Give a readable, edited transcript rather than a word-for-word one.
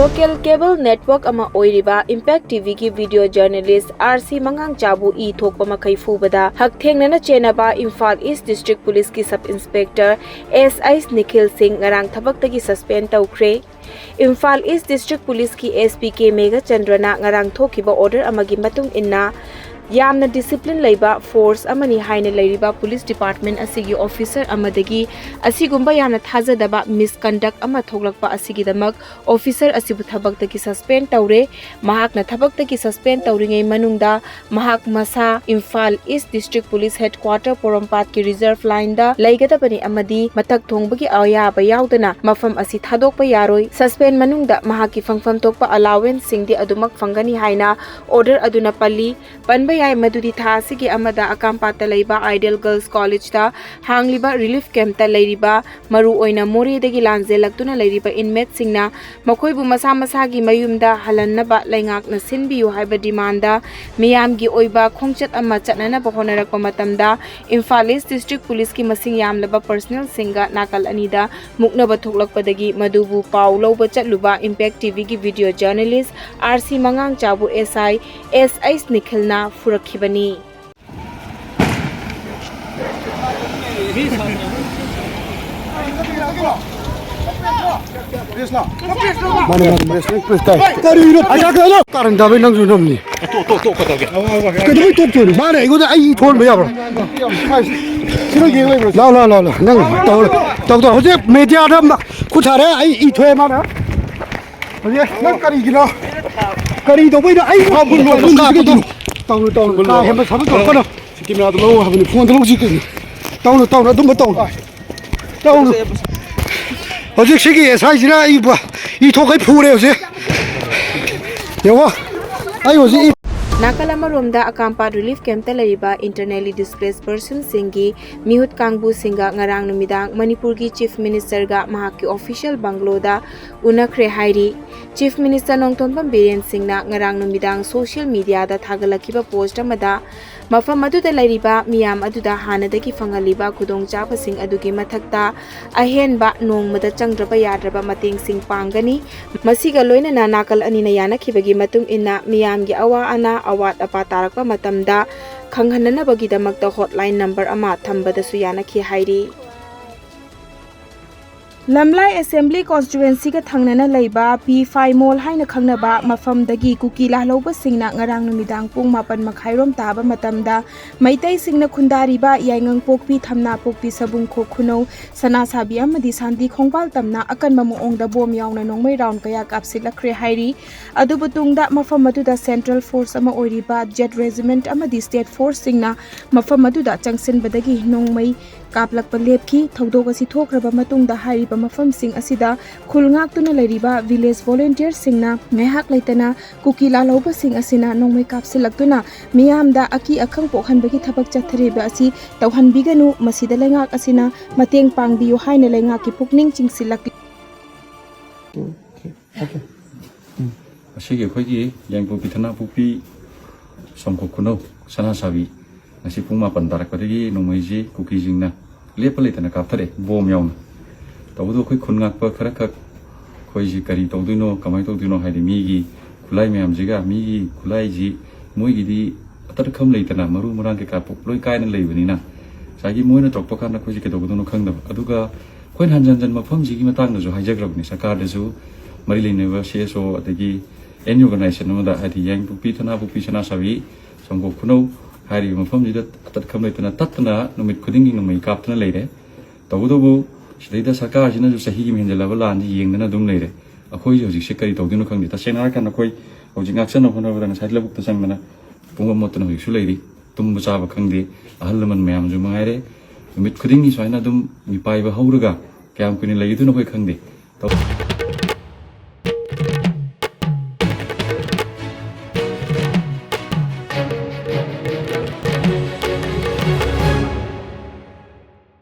Local cable network ama oiriba Impact TV ki video journalist RC Mangang Chabu I thokpa makai fubada hak thengnana chenaba Imphal East District Police ki Sub Inspector SI Nikhil Singh ngarang thabak tagi suspend tawkhre. Imphal East District Police ki SPK Mega Chandrana ngarang thokiba order amagi matung inna yamna discipline leiba force amani haina leiriba police department asigi officer amadagi asigumba yamna thajadaba misconduct ama thoglakpa asigi damak officer asibu thabak tagi suspend tawre mahakna thabak tagi suspend tawringai manungda mahak masa Imphal East District Police Headquarter Porompat ki reserve line da leigadabani amadi matak thongbagi ayaba yaudana mafam asi thadokpa yaroi suspend manungda mahaki fangfam tokpa allowance singdi adumak fangani haina order aduna palli panba yai madudi tha sigi amada akampata leiba Ideal Girls College ta hangliba relief camp ta leiriba maru oina more dagi lanjelaktuna leiriba inmate singna makoibu masa masa gi mayumda halannaba laingak na sinbiyu haiba demand da miyam gi oiba khongchat ama chatnana ba honarakpa matamda Imphal East District Police ki masing yamlaba personnel singa nakal anida muknaba thoklakpadagi madubu paw loba chatluba Impact TV ki video journalist RC Mangang Chabu SI Nikhilna Furakibani. Nakalamaromda Akampa Relief Camp talariba internally displaced persons singi mihut kangbu singa ngarang numidang Manipuri Chief Minister ga mahaki official bangloda unakre hairi Chief Minister Nongtonpam Biren Singna ngarang numidang social media da thagalakiba post amada mafam aduda lariba miyam aduda hanadagi fangaliba kudong chapa sing adugi mathakta ahenba nongmada changdraba yadraba mateng sing pangani masiga loinana nakal anina yanakibagi matung inna miyamgi awa ana awat apa tarakpa matamda khanghananabagidamagta hotline number ama thambadasu yanakhi hairi Lamlai Assembly Constituency ka thangnana leiba P5 Mall haina khangnaba mafamdagi kukila loba singna ngarang numidang pung 8:30 taba matamda maitai singna khundariba yaingang pokpi thamna pokpi sabung kho khuno sana sabi amadi sandi khongwal tamna akan mamuongda bom yauna nongmai round kaya kapsilakre hairi adubutungda mafam aduda Central Force ama oiriba Jet Regiment amadi State Force singna mafam aduda changsin badagi nongmai kaplak palepki thodog asi thokraba matungda hairiba mafam sing asida khulngak tuna leiriba village volunteer singna mehak leitana kukila loba sing asina nongmai kapsilaktuna miyamda aki akhang pokhanbagi thabak chathariba asi tawhanbiganu masida lengak asina mateng pangbiyu haina lengak ki pukning chingsilak asigi khoigi yangpu pithana pupi somko kuno sana sabi nasi pung 8 tarakpadagi nongmaiji kuki jingna lepalitana kapthare bom yauna tawdu khoi khungak pa kharakak khoiji kari tawduino kamai tawduino haidi migi khulai myam jiga migi khulai ji moigi di atar kham leitana maru murang ke ka pokloi kaina leibani na sagi moina tokpa kana khoiji ke tawduino khangda aduga khoin hanjan mafam jigi matang na jo haijagrabni sakar desu mari leineba CSO adagi any organization no da hadi yang pupi thana pupi sana sabi somgo khuno hari mafam jida atar kham leitana tatna numit khudingi numai kaptana leire tawdubu Shida Saka Jina Sahi Mindela Landi Ying and Dum Lady. A koi of the Shikari Togino Kang, the Tasena can a koi of the action of one of the side level to Samana, Pumamotan of His lady, Tumbusava Kandi, a Halaman Mam Jumaire, Mid Kudingi Swainadum, Mipai Hauruga, Cam Kunila Yuno Kandi.